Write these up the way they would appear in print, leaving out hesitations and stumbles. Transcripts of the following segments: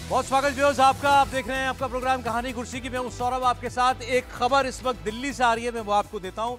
बहुत स्वागत व्यूअर्स आपका। आप देख रहे हैं आपका प्रोग्राम कहानी कुर्सी की। मैं हूं सौरभ, आपके साथ एक खबर इस वक्त दिल्ली से आ रही है, मैं वो आपको देता हूं।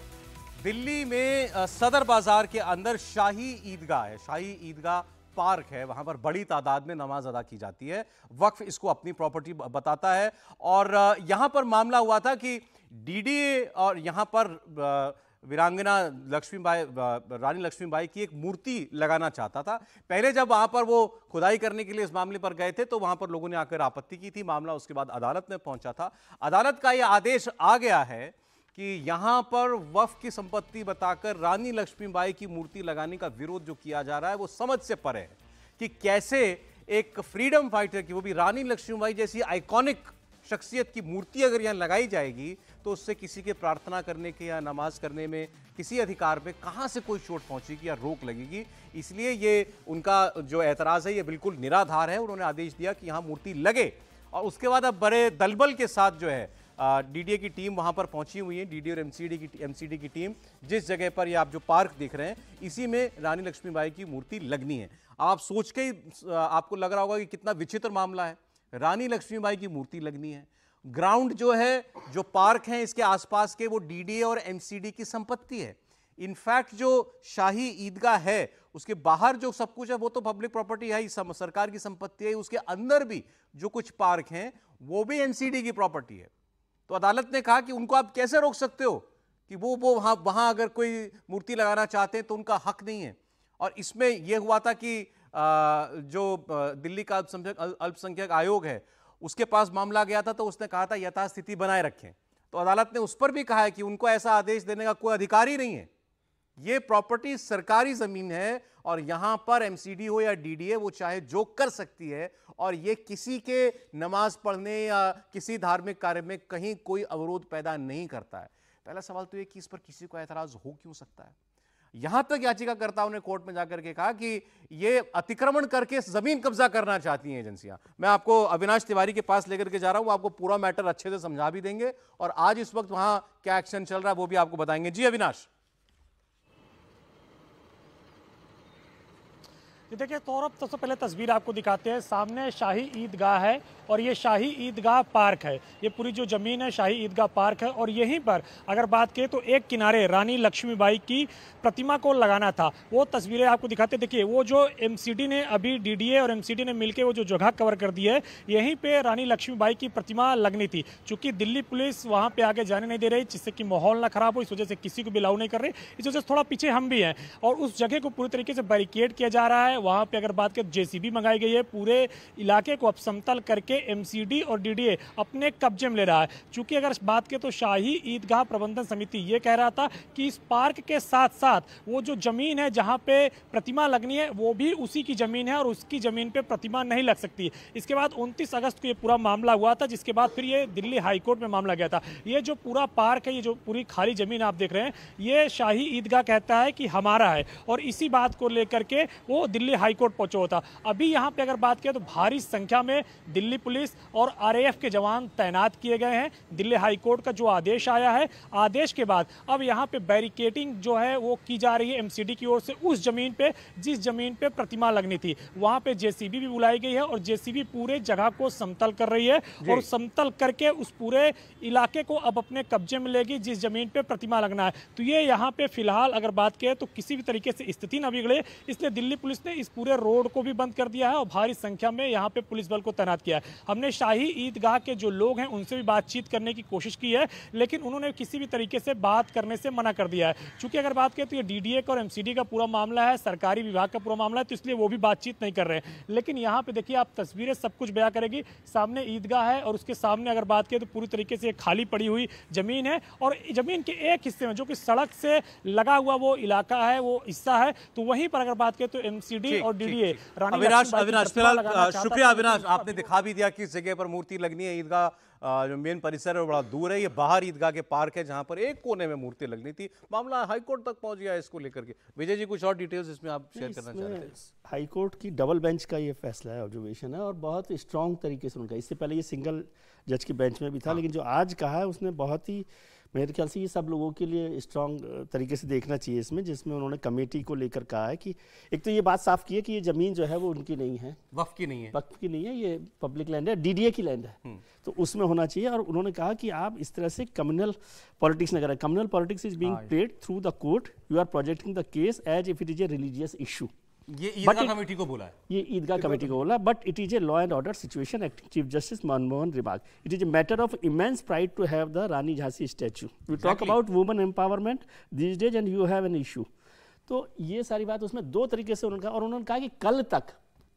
दिल्ली में सदर बाजार के अंदर शाही ईदगाह है, शाही ईदगाह पार्क है, वहां पर बड़ी तादाद में नमाज अदा की जाती है। वक्फ इसको अपनी प्रॉपर्टी बताता है और यहां पर मामला हुआ था कि डीडीए और यहां पर वीरांगना लक्ष्मीबाई, रानी लक्ष्मीबाई की एक मूर्ति लगाना चाहता था। पहले जब वहां पर वो खुदाई करने के लिए इस मामले पर गए थे तो वहां पर लोगों ने आकर आपत्ति की थी। मामला उसके बाद अदालत में पहुंचा था। अदालत का यह आदेश आ गया है कि यहां पर वक्फ की संपत्ति बताकर रानी लक्ष्मीबाई की मूर्ति लगाने का विरोध जो किया जा रहा है वो समझ से परे है कि कैसे एक फ्रीडम फाइटर की, वो भी रानी लक्ष्मीबाई जैसी आइकॉनिक शख्सियत की मूर्ति अगर यहां लगाई जाएगी तो उससे किसी के प्रार्थना करने के या नमाज करने में किसी अधिकार पे कहां से कोई चोट पहुंचेगी या रोक लगेगी। इसलिए ये उनका जो एतराज है ये बिल्कुल निराधार है। उन्होंने आदेश दिया कि यहां मूर्ति लगे और उसके बाद अब बड़े दलबल के साथ जो है डीडीए की टीम वहां पर पहुंची हुई है। डीडीए और एमसीडी की टीम जिस जगह पर ये आप जो पार्क देख रहे हैं इसी में रानी लक्ष्मीबाई की मूर्ति लगनी है। आप सोच के ही आपको लग रहा होगा कि कितना विचित्र मामला है। रानी लक्ष्मीबाई की मूर्ति लगनी है। ग्राउंड जो है, जो पार्क है इसके आसपास के, वो डीडीए और एमसीडी की संपत्ति है। इनफैक्ट जो शाही ईदगाह है उसके बाहर जो सब कुछ है वो तो पब्लिक प्रॉपर्टी है, सरकार की संपत्ति है। उसके अंदर भी जो कुछ पार्क हैं वो भी एमसीडी की प्रॉपर्टी है। तो अदालत ने कहा कि उनको आप कैसे रोक सकते हो कि वो वहां अगर कोई मूर्ति लगाना चाहते हैं तो उनका हक नहीं है। और इसमें यह हुआ था कि जो दिल्ली का अल्पसंख्यक आयोग है उसके पास मामला गया था तो उसने कहा था यथास्थिति बनाए रखें। तो अदालत ने उस पर भी कहा है कि उनको ऐसा आदेश देने का कोई अधिकार ही नहीं है। ये प्रॉपर्टी सरकारी जमीन है और यहां पर एमसीडी हो या डीडीए वो चाहे जो कर सकती है और ये किसी के नमाज पढ़ने या किसी धार्मिक कार्य में कहीं कोई अवरोध पैदा नहीं करता है। पहला सवाल तो ये कि इस पर किसी को ऐतराज हो क्यों सकता है। यहां तक याचिकाकर्ताओं ने कोर्ट में जाकर के कहा कि ये अतिक्रमण करके जमीन कब्जा करना चाहती हैं एजेंसियां। मैं आपको अविनाश तिवारी के पास लेकर के जा रहा हूं, वो आपको पूरा मैटर अच्छे से समझा भी देंगे और आज इस वक्त वहां क्या एक्शन चल रहा है वो भी आपको बताएंगे। जी अविनाश। देखिए सौरभ, सबसे पहले तस्वीर आपको दिखाते हैं। सामने शाही ईदगाह है और ये शाही ईदगाह पार्क है। ये पूरी जो ज़मीन है शाही ईदगाह पार्क है और यहीं पर अगर बात करें तो एक किनारे रानी लक्ष्मीबाई की प्रतिमा को लगाना था। वो तस्वीरें आपको दिखाते हैं। देखिए वो जो एमसीडी ने अभी डीडीए और एमसीडी ने मिलकर वो जो जगह कवर कर दी है, यहीं पर रानी लक्ष्मीबाई की प्रतिमा लगनी थी। चूँकि दिल्ली पुलिस वहाँ पर आगे जाने नहीं दे रही जिससे कि माहौल ना खराब हो, इस वजह से किसी को भी अलाउ नहीं कर रही। इस वजह से थोड़ा पीछे हम भी हैं और उस जगह को पूरी तरीके से बैरिकेड किया जा रहा है। वहां पे अगर बात करें जेसीबी मंगाई गई है। पूरे इलाके को अब समतल करके एमसीडी और डीडीए अपने कब्जे में ले रहा है। चूंकि अगर बात करें तो शाही ईदगाह प्रबंधन समिति ये कह रहा था कि इस पार्क के साथ साथ वो जो जमीन है जहां पे प्रतिमा लगनी है वो भी उसी की जमीन है और उसकी जमीन पे प्रतिमा नहीं लग सकती। इसके बाद 29 अगस्त को ये पूरा मामला हुआ था, जिसके बाद फिर ये दिल्ली हाईकोर्ट में मामला गया था। ये जो पूरा पार्क है, ये जो पूरी खाली जमीन आप देख रहे हैं, ये शाही ईदगाह कहता है कि हमारा है और इसी बात को लेकर के वो दिल्ली हाईकोर्ट पहुंचा होता। अभी यहां पे अगर बात करें तो भारी संख्या में दिल्ली पुलिस और आरएएफ के जवान तैनात किए गए हैं। दिल्ली हाईकोर्ट का जो आदेश आया है, आदेश के बाद अब यहां पे बैरिकेडिंग जो है वो की जा रही है एमसीडी की ओर से उस जमीन पे जिस जमीन पे प्रतिमा लगनी थी। वहां पे जेसीबी भी बुलाई गई है और जेसीबी पूरे जगह को समतल कर रही है और समतल करके उस पूरे इलाके को अब अपने कब्जे में लेगी जिस जमीन पे प्रतिमा लगना है। तो ये यहाँ पे फिलहाल अगर बात करें तो किसी भी तरीके से स्थिति न बिगड़े, इसलिए दिल्ली पुलिस ने इस पूरे रोड को भी बंद कर दिया है और भारी संख्या में यहाँ पे पुलिस बल को तैनात किया है। हमने शाही ईदगाह के जो लोग हैं उनसे भी बातचीत करने की कोशिश की है, लेकिन उन्होंने किसी भी तरीके से बात करने से मना कर दिया है। चूंकि अगर बात करें तो ये डीडीए का और एमसीडी का पूरा मामला है, सरकारी विभाग का पूरा मामला है, तो इसलिए वो भी बातचीत नहीं कर रहे हैं। लेकिन यहाँ पे देखिए आप तस्वीरें सब कुछ बयां करेगी। सामने ईदगाह है और उसके सामने अगर बात करें तो पूरी तरीके से खाली पड़ी हुई जमीन है और जमीन के एक हिस्से में जो कि सड़क से लगा हुआ वो इलाका है, वो हिस्सा है, तो वहीं पर अगर बात करें तो एमसीडी और डीडीए अविनाश फिलहाल शुक्रिया अविनाश, आपने दिखा भी दिया कि इस जगह पर मूर्ति लगनी है। ईदगाह जो मेन परिसर है बड़ा दूर है, ये बाहर ईदगाह के पार्क है जहां पर एक कोने में मूर्ति लगनी थी। मामला हाईकोर्ट तक पहुंच गया इसको लेकर के। विजय जी कुछ और डिटेल्स इसमें आप शेयर करना चाह रहे थे? हाईकोर्ट की डबल बेंच का ये फैसला है, ऑब्जर्वेशन है और बहुत स्ट्रांग तरीके से उनका, इससे पहले ये सिंगल जज की बेंच में भी था, लेकिन जो आज कहा है उसने बहुत ही मेरे ख्याल से ये सब लोगों के लिए स्ट्रांग तरीके से देखना चाहिए इसमें, जिसमें उन्होंने कमेटी को लेकर कहा है कि एक तो ये बात साफ की है कि ये ज़मीन जो है वो उनकी नहीं है, वक्फ की नहीं है, वक्फ की नहीं है, ये पब्लिक लैंड है, डीडीए की लैंड है, तो उसमें होना चाहिए। और उन्होंने कहा कि आप इस तरह से कम्युनल पॉलिटिक्स न करें, communal politics is being played through the court, you are projecting the case as if it is a religious issue. ये ईदगाह कमेटी को बोला है, ये ईदगाह कमेटी को बोला, but it is a law and order situation, acting chief justice Manmohan remark, it is a matter of immense pride to have the Rani Jhansi statue, we talk about women empowerment these days and you have an issue. तो ये सारी बात उसमें दो तरीके से उन्होंने कहा, और उन्होंने कहा कि कल तक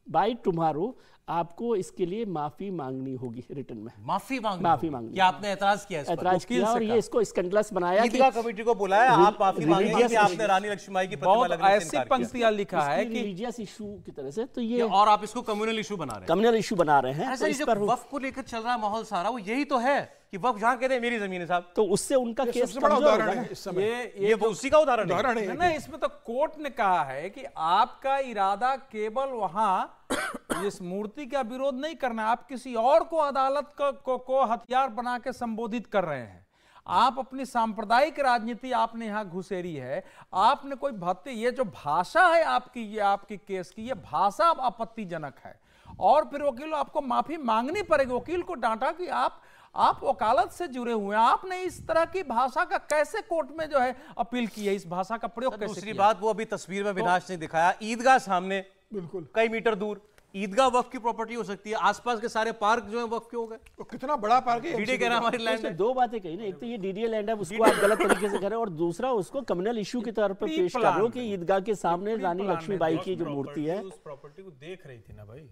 बाय टुमारो आपको इसके लिए माफी मांगनी होगी रिटर्न में, माफी मांगनी। क्या आपने ऐतराज किया? ऐतराज किया और ये इसको स्कैंडलस बनाया। ईदगाह कमेटी को बुलाया, आप माफी मांगेंगे कि आपने रानी लक्ष्मीबाई की प्रतिमा लगने से इनकार किया। पंक्तियां लिखा है कि रिलीजियस इशू की तरह से, तो ये और आप इसको कम्युनल इशू बना रहे हैं, कम्युनल इशू बना रहे हैं। ऐसा जो वक्फ को लेकर चल रहा है माहौल सारा, वो यही तो है कि वक्फ जहां कहते हैं मेरी जमीन है साहब, तो उससे उनका केस सबसे बड़ा उदाहरण है इस समय। ये वो उसी का उदाहरण है। नहीं, इसमें तो कोर्ट ने कहा है कि आपका इरादा केवल वहां इस मूर्ति का विरोध नहीं करना है, आप किसी और को अदालत को हथियार बना के संबोधित कर रहे हैं। आप अपनी सांप्रदायिक राजनीति आपने यहां घुसेरी है, आपने कोई भत्ते, ये जो भाषा है आपकी, ये आपकी केस की ये भाषा आपत्तिजनक है। और फिर वकील आपको माफी मांगनी पड़ेगी। वकील को डांटा कि आप वकालत से जुड़े हुए हैं, आपने इस तरह की भाषा का कैसे कोर्ट में जो है अपील की है, इस भाषा का प्रयोग कैसे दूसरी किया? बात, वो अभी तस्वीर में विनाश ने दिखाया, ईदगाह सामने बिल्कुल कई मीटर दूर, ईदगाह वक्फ की प्रॉपर्टी हो सकती है, आसपास के सारे पार्क जो है वक्फ के हो गए। तो कितना बड़ा पार्क है, डीडीए कह रहा है हमारी लैंड है। दो बातें कही ना, एक तो ये डीडीए लैंड है, उसको आप गलत तरीके से कर रहे हो, और दूसरा उसको कम्युनल इशू की तौर पर पेश कर रहे हो कि ईदगाह के सामने रानी लक्ष्मीबाई की जो मूर्ति है, उस प्रॉपर्टी को देख रही थी ना भाई।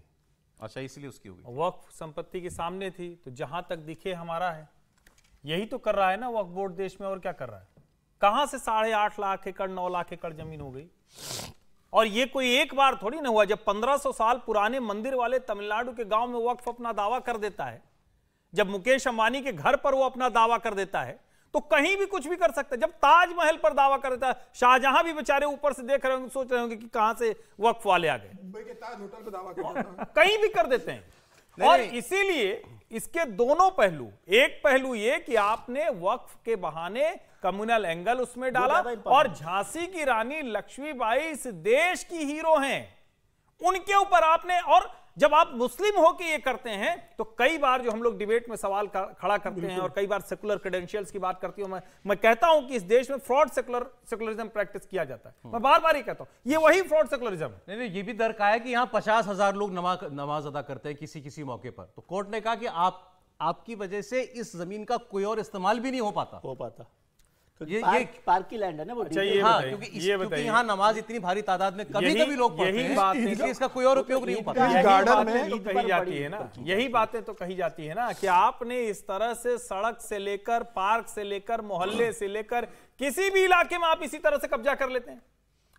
अच्छा, इसलिए उसकी होगी, वक्फ संपत्ति के सामने थी, तो जहां तक दिखे हमारा है, यही तो कर रहा है ना वक्फ बोर्ड देश में। और क्या कर रहा है? कहां से 8.5 लाख एकड़ 9 लाख एकड़ जमीन हो गई? और ये कोई एक बार थोड़ी ना हुआ। जब 1500 साल पुराने मंदिर वाले तमिलनाडु के गांव में वक्फ अपना दावा कर देता है, जब मुकेश अंबानी के घर पर वो अपना दावा कर देता है, तो कहीं भी कुछ भी कर सकता है। जब ताजमहल पर दावा कर देता है, शाहजहां भी बेचारे ऊपर से देख रहे होंगे, सोच रहे होंगे कि कहां से वक्फ वाले आ गए। मुंबई के ताज होटल पर दावा कर कहीं भी कर देते हैं। और इसीलिए इसके दोनों पहलू, एक पहलू ये कि आपने वक्फ के बहाने कम्युनल एंगल उसमें डाला, और झांसी की रानी लक्ष्मीबाई इस देश की हीरो हैं, उनके ऊपर आपने, और जब आप मुस्लिम हो के ये करते हैं तो कई बार जो हम लोग डिबेट में सवाल खड़ा करते हैं, और कई बार सेकुलर क्रेडेंशियल्स की बात करती हूं मैं कहता हूं कि इस देश में फ्रॉड सेकुलरिज्म प्रैक्टिस किया जाता है। मैं बार बार ही कहता हूं ये वही फ्रॉड सेकुलरिज्म है। नहीं, ये भी दर्क आया कि यहाँ 50,000 लोग नमाज अदा करते हैं किसी मौके पर, तो कोर्ट ने कहा कि आपकी वजह से इस जमीन का कोई और इस्तेमाल भी नहीं हो पाता। ये पार्क की लैंड है ना वो। अच्छा, क्योंकि यहाँ नमाज इतनी भारी तादाद में कभी लोग पढ़ते हैं, बात इसलिए इसका कोई और उपयोग नहीं हो पाता। गार्डन में तो कही जाती है ना, यही बातें तो कही जाती है ना कि आपने इस तरह से सड़क से लेकर, पार्क से लेकर, मोहल्ले से लेकर, किसी भी इलाके में आप इसी तरह से कब्जा कर लेते हैं।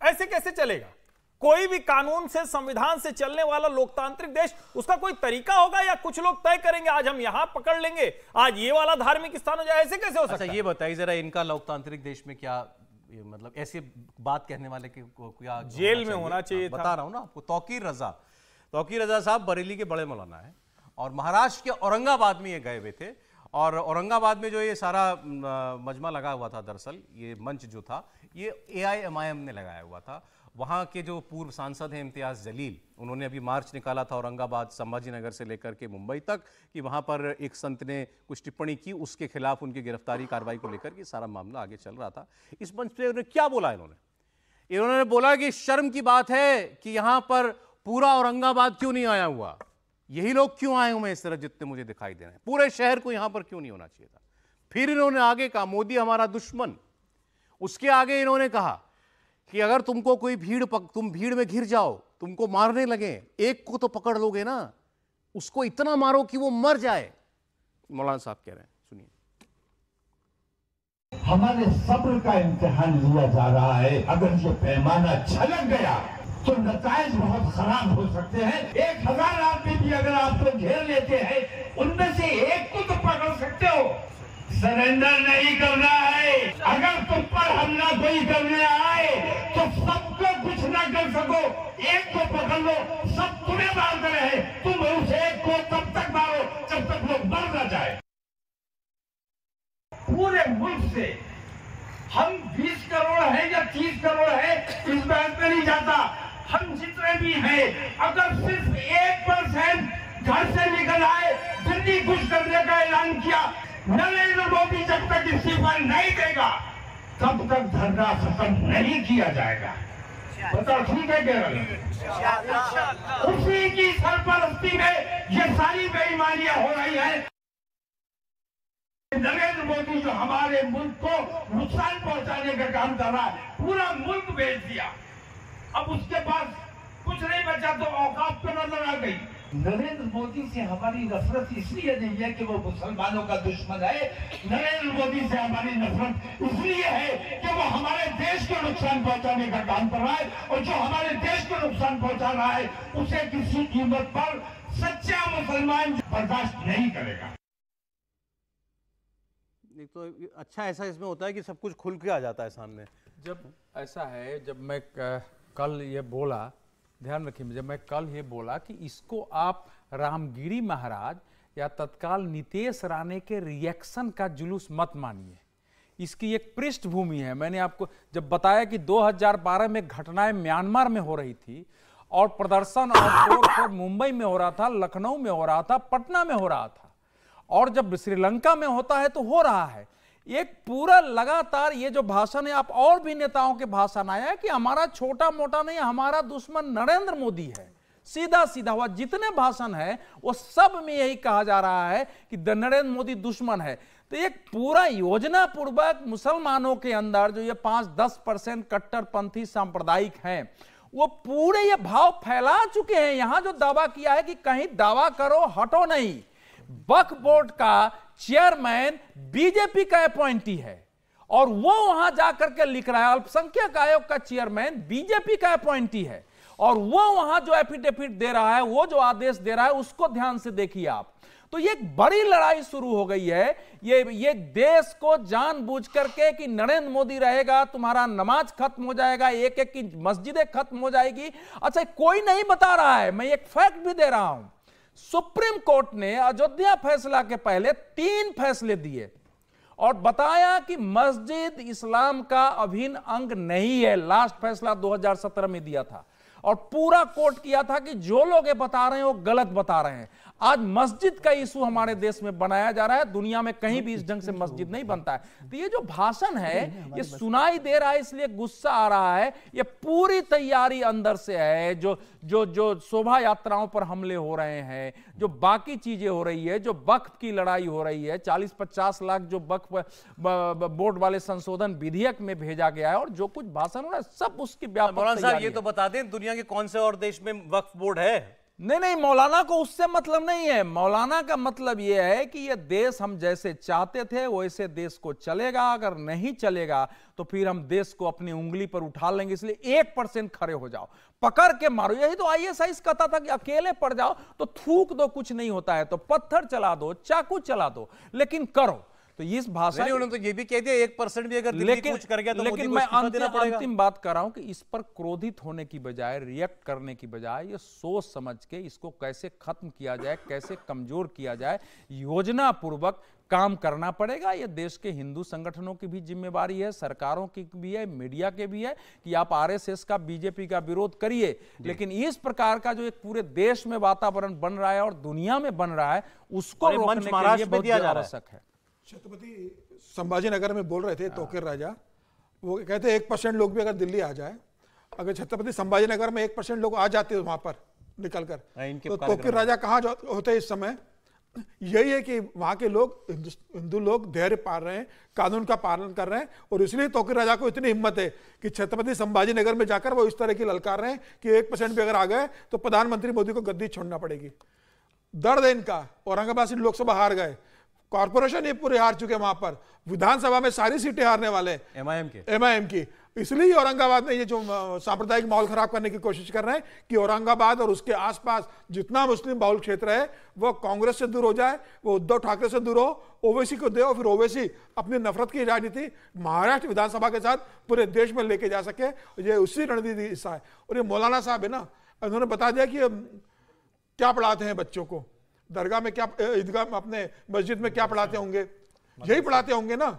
ऐसे कैसे चलेगा? कोई भी कानून से, संविधान से चलने वाला लोकतांत्रिक देश, उसका कोई तरीका होगा, या कुछ लोग तय करेंगे आज हम यहां पकड़ लेंगे, आज ये वाला धार्मिक स्थान हो जाए? ऐसे कैसे हो सकता है? ये बताइए जरा, इनका लोकतांत्रिक देश में क्या मतलब, ऐसी बात कहने वाले के क्या जेल में होना चाहिए था? बता रहा हूं ना आपको। तौकीर रजा साहब बरेली के बड़े मौलाना है, और महाराष्ट्र के औरंगाबाद में ये गए हुए थे, और औरंगाबाद में जो ये सारा मजमा लगा हुआ था, दरअसल ये मंच जो था ये AIMIM ने लगाया हुआ था। वहाँ के जो पूर्व सांसद हैं इम्तियाज़ जलील, उन्होंने अभी मार्च निकाला था औरंगाबाद संभाजीनगर से लेकर के मुंबई तक, कि वहाँ पर एक संत ने कुछ टिप्पणी की, उसके खिलाफ उनकी गिरफ्तारी कार्रवाई को लेकर के सारा मामला आगे चल रहा था। इस मंच पे उन्होंने क्या बोला? इन्होंने बोला कि शर्म की बात है कि यहाँ पर पूरा औरंगाबाद क्यों नहीं आया हुआ, यही लोग क्यों आए हुए इस तरह जितने मुझे दिखाई दे रहे हैं, पूरे शहर को यहाँ पर क्यों नहीं होना चाहिए था। फिर इन्होंने आगे कहा मोदी हमारा दुश्मन। उसके आगे इन्होंने कहा कि अगर तुमको कोई तुम भीड़ में घिर जाओ, तुमको मारने लगे, एक को तो पकड़ लोगे ना, उसको इतना मारो कि वो मर जाए। मौलाना साहब कह रहे हैं, सुनिए। हमारे सब्र का इम्तिहान लिया जा रहा है। अगर ये पैमाना छलक गया तो नताइज बहुत खराब हो सकते हैं। 1000 आदमी भी अगर आपको घेर लेते हैं, उनमें से एक को तो पकड़ सकते हो। सरेंडर नहीं करना है। अगर तुम पर हमला कोई करने आए तो सबको कुछ ना कर सको, एक को पकड़ लो, सब तुम्हें मारते रहे, तुम उस एक को तब तक मारो जब तक लोग मर ना जाए। पूरे पूरे मुल्क से हम 20 करोड़ है या 30 करोड़ है इस बात में नहीं जाता, हम जितने भी हैं अगर सिर्फ 1% घर से निकल आए, दिल्ली कुछ करने का ऐलान किया, नरेंद्र मोदी जब तक इस्तीफा नहीं देगा तब तक धरना खत्म नहीं किया जाएगा। बताओ ठीक है केरल? उसी की सरपरस्ती में ये सारी बेईमानियां हो रही है। नरेंद्र मोदी जो हमारे मुल्क को नुकसान पहुंचाने का काम कर रहा है, पूरा मुल्क बेच दिया, अब उसके पास कुछ नहीं बचा तो औकात पे नजर आ गई। नरेंद्र मोदी से हमारी नफरत इसलिए नहीं है कि वो मुसलमानों का दुश्मन है, नरेंद्र मोदी से हमारी नफरत इसलिए है कि वो हमारे देश को नुकसान पहुंचाने का काम कर रहा है, और जो हमारे देश को नुकसान पहुंचा रहा है उसे किसी कीमत पर सच्चा मुसलमान बर्दाश्त नहीं करेगा। एक तो अच्छा ऐसा इसमें होता है कि सब कुछ खुल के आ जाता है सामने। जब ऐसा है, जब मैं कल ये बोला, ध्यान रखिए, जब मैं कल ये बोला कि इसको आप रामगिरी महाराज या तत्काल नीतीश राणे के रिएक्शन का जुलूस मत मानिए, इसकी एक पृष्ठभूमि है। मैंने आपको जब बताया कि 2012 में घटनाएं म्यांमार में हो रही थी और प्रदर्शन और तोड़फोड़ मुंबई में हो रहा था, लखनऊ में हो रहा था, पटना में हो रहा था, और जब श्रीलंका में होता है तो हो रहा है। एक पूरा लगातार ये जो भाषण है, आप और भी नेताओं के भाषण आया है कि हमारा छोटा मोटा नहीं, हमारा दुश्मन नरेंद्र मोदी है, सीधा सीधा हुआ। जितने भाषण है वो सब में यही कहा जा रहा है कि नरेंद्र मोदी दुश्मन है। तो एक पूरा योजना पूर्वक मुसलमानों के अंदर जो ये 5-10% कट्टरपंथी सांप्रदायिक हैं, वो पूरे ये भाव फैला चुके हैं। यहां जो दावा किया है कि कहीं दावा करो हटो नहीं, वक्फ बोर्ड का चेयरमैन बीजेपी का अपॉइंटी है और वो वहां जाकर के लिख रहा है, अल्पसंख्यक आयोग का चेयरमैन बीजेपी का अपॉइंटी है और वो वहां जो एफिडेविट दे रहा है, वो जो आदेश दे रहा है, उसको ध्यान से देखिए आप। तो ये एक बड़ी लड़ाई शुरू हो गई है। ये देश को जानबूझ करके कि नरेंद्र मोदी रहेगा तुम्हारा नमाज खत्म हो जाएगा, एक एक की मस्जिदें खत्म हो जाएगी। अच्छा, कोई नहीं बता रहा है, मैं एक फैक्ट भी दे रहा हूं। सुप्रीम कोर्ट ने अयोध्या फैसला के पहले 3 फैसले दिए और बताया कि मस्जिद इस्लाम का अभिन्न अंग नहीं है। लास्ट फैसला 2017 में दिया था और पूरा कोर्ट किया था कि जो लोग ये बता रहे हैं वो गलत बता रहे हैं। आज मस्जिद का इशू हमारे देश में बनाया जा रहा है, दुनिया में कहीं भी इस ढंग से मस्जिद नहीं बनता है। तो ये जो भाषण है ये सुनाई दे रहा है, इसलिए गुस्सा आ रहा है। ये पूरी तैयारी अंदर से है। जो शोभा यात्राओं पर हमले हो रहे हैं, जो बाकी चीजें हो रही है, जो वक्फ की लड़ाई हो रही है, 40-50 लाख जो वक्फ बोर्ड वाले संशोधन विधेयक में भेजा गया है और जो कुछ भाषण हो रहा है, सब उसकी व्यापक मौलाना साहब तैयारी ये है। तो बता दें, दुनिया के कौन से और देश में वक्फ बोर्ड है? नहीं, मौलाना को उससे मतलब नहीं है। मौलाना का मतलब यह है कि यह देश हम जैसे चाहते थे वैसे देश को चलेगा, अगर नहीं चलेगा तो फिर हम देश को अपनी उंगली पर उठा लेंगे। इसलिए 1% खड़े हो जाओ, पकड़ के मारो। यही तो ISIS कहता था कि अकेले पड़ जाओ तो थूक दो, कुछ नहीं होता है, तो पत्थर चला दो, चाकू चला दो, लेकिन करो। तो इस भाषा उन्होंने तो ये भी कह दिया 1% भी अगर दिल्ली कुछ कर गया तो मोदी को इस्तीफा देना पड़ेगा। अंतिम बात कर रहा हूं कि इस पर क्रोधित होने की बजाय, रिएक्ट करने की बजाय, ये सोच समझ के इसको कैसे खत्म किया जाए, कैसे कमजोर किया जाए, योजना पूर्वक काम करना पड़ेगा। ये देश के हिंदू संगठनों की भी जिम्मेवारी है, सरकारों की भी है, मीडिया के भी है कि आप RSS का, बीजेपी का विरोध करिए, लेकिन इस प्रकार का जो एक पूरे देश में वातावरण बन रहा है और दुनिया में बन रहा है, उसको रोकने के लिए बहुत आवश्यक है। छत्रपति संभाजीनगर में बोल रहे थे तोकिर राजा, वो कहते 1% लोग भी अगर दिल्ली आ जाए, अगर छत्रपति संभाजीनगर में 1% लोग आ जाते वहां पर निकलकर, तो तोकिर राजा कहाँ होते इस समय? यही है कि वहां के लोग, हिंदू लोग धैर्य पाल रहे हैं, कानून का पालन कर रहे हैं, और इसलिए तोकिर राजा को इतनी हिम्मत है कि छत्रपति संभाजीनगर में जाकर वो इस तरह की ललकार रहे हैं कि 1% भी अगर आ गए तो प्रधानमंत्री मोदी को गद्दी छोड़ना पड़ेगी। दर्द है इनका। औरंगाबाद से लोकसभा हार गए, कॉर्पोरेशन ये पूरे हार चुके, वहां पर विधानसभा में सारी सीटें हारने वाले MIM की। इसलिए औरंगाबाद में ये जो सांप्रदायिक माहौल खराब करने की कोशिश कर रहे हैं कि औरंगाबाद और उसके आसपास जितना मुस्लिम बहुल क्षेत्र है वो कांग्रेस से दूर हो जाए, वो उद्धव ठाकरे से दूर हो, ओवैसी को दे, और फिर ओवैसी अपनी नफरत की राजनीति महाराष्ट्र विधानसभा के साथ पूरे देश में लेके जा सके। ये उसी रणनीति हिस्सा है। और ये मौलाना साहब है ना, उन्होंने बता दिया कि क्या पढ़ाते हैं बच्चों को, दरगाह में क्या, ईदगाह में, अपने मस्जिद में क्या पढ़ाते होंगे, यही पढ़ाते होंगे ना।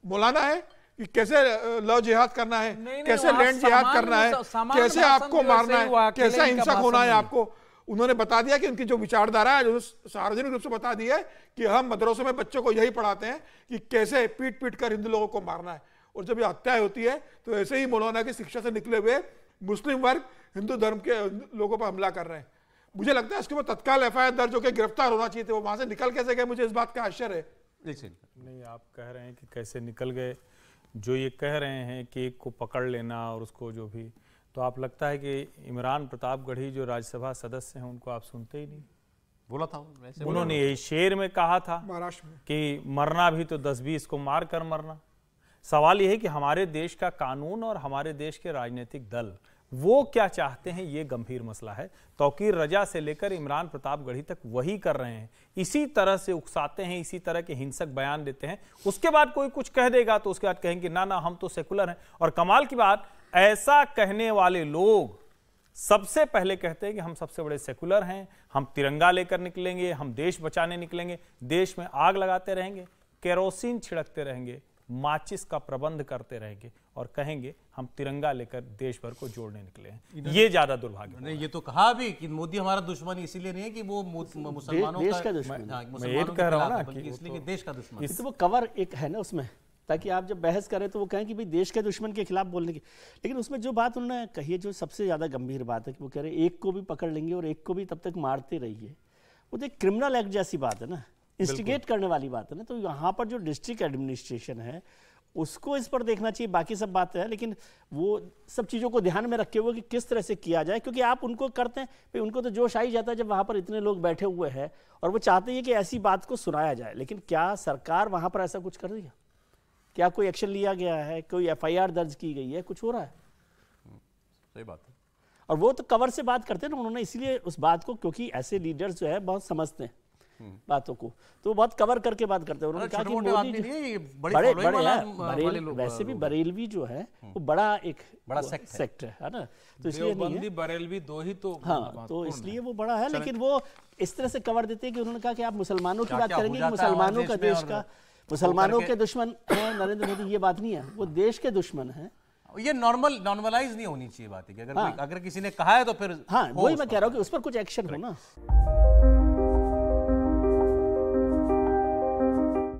मौलाना है कि कैसे लव जिहाद करना है, कैसे लैंड जिहाद करना है, कैसे आपको मारना है, कैसे हिंसक होना है आपको। उन्होंने बता दिया कि उनकी जो विचारधारा है, जो सार्वजनिक रूप से बता दी है कि हम मदरसों में बच्चों को यही पढ़ाते हैं कि कैसे पीट पीट कर हिंदू लोगों को मारना है। और जब ये हत्याएं होती है तो ऐसे ही मौलाना की शिक्षा से निकले हुए मुस्लिम वर्ग हिंदू धर्म के लोगों पर हमला कर रहे हैं। मुझे लगता है इसके ऊपर तत्काल FIR दर्ज होकर गिरफ्तार होना चाहिए थे। वो वहां से निकल कैसे गए, मुझे इस बात का आश्चर्य है। नहीं, आप कह रहे हैं कि कैसे निकल गए, जो ये कह रहे हैं कि एक को पकड़ लेना और उसको जो भी, तो आप लगता है कि इमरान प्रतापगढ़ी जो राज्यसभा सदस्य हैं उनको आप सुनते ही नहीं। बोला था वैसे, उन्होंने यही शेर में कहा था महाराष्ट्र में कि मरना भी तो 10-20 को मार कर मरना। सवाल यह है कि हमारे देश का कानून और हमारे देश के राजनीतिक दल वो क्या चाहते हैं, ये गंभीर मसला है। तौकीर रजा से लेकर इमरान प्रतापगढ़ी तक वही कर रहे हैं, इसी तरह से उकसाते हैं, इसी तरह के हिंसक बयान देते हैं। उसके बाद कोई कुछ कह देगा तो उसके बाद कहेंगे ना ना हम तो सेकुलर हैं। और कमाल की बात, ऐसा कहने वाले लोग सबसे पहले कहते हैं कि हम सबसे बड़े सेकुलर हैं, हम तिरंगा लेकर निकलेंगे, हम देश बचाने निकलेंगे, देश में आग लगाते रहेंगे, केरोसिन छिड़कते रहेंगे, माचिस का प्रबंध करते रहेंगे और कहेंगे हम तिरंगा लेकर देश भर को जोड़ने निकले हैं। ये ज्यादा दुर्भाग्य। नहीं, ये तो कहा भी कि मोदी हमारा दुश्मन इसीलिए नहीं है कि वो मुसलमानों देश का दुश्मन। मैं ये कह रहा हूं ना कि इसलिए देश का दुश्मन। तो वो कवर एक है ना उसमें, ताकि आप जब बहस करें तो वो कहें कि भाई देश के दुश्मन के खिलाफ बोलने की। लेकिन उसमें जो बात उन्होंने कही है, जो सबसे ज्यादा गंभीर बात है कि वो कह रहे हैं एक को भी पकड़ लेंगे और एक को भी तब तक मारते रहिए। वो तो एक क्रिमिनल एक्ट जैसी बात है ना, इंस्टिगेट करने वाली बात है ना। तो यहाँ पर जो डिस्ट्रिक्ट एडमिनिस्ट्रेशन है उसको इस पर देखना चाहिए। बाकी सब बात है, लेकिन वो सब चीज़ों को ध्यान में रखे हुए कि किस तरह से किया जाए, क्योंकि आप उनको करते हैं भाई, उनको तो जोश आ ही जाता है जब वहाँ पर इतने लोग बैठे हुए हैं और वो चाहते हैं कि ऐसी बात को सुनाया जाए। लेकिन क्या सरकार वहाँ पर ऐसा कुछ कर रही है? क्या कोई एक्शन लिया गया है? कोई FIR दर्ज की गई है? कुछ हो रहा है? सही बात है। और वो तो कवर से बात करते हैं ना उन्होंने, इसलिए उस बात को, क्योंकि ऐसे लीडर्स जो है बहुत समझते हैं बातों को, तो बहुत कवर करके बात करते हैं। उन्होंने कहा कि मोदी बड़े बड़े वैसे भी बरेलवी जो है वो बड़ा एक बड़ा सेक्ट है ना, तो इसलिए नहीं है। बरेलवी दो ही तो, हाँ, तो इसलिए वो बड़ा है। लेकिन वो इस तरह से कवर देते हैं कि उन्होंने कहा कि आप मुसलमानों की बात करेंगे कि मुसलमानों का देश का, मुसलमानों के दुश्मन है नरेंद्र मोदी, ये बात नहीं है, वो देश के दुश्मन है। ये नॉर्मलाइज नहीं होनी चाहिए बात है कि अगर किसी ने कहा है तो फिर, हाँ वही मैं कह रहा हूँ कि उस पर कुछ एक्शन हो ना।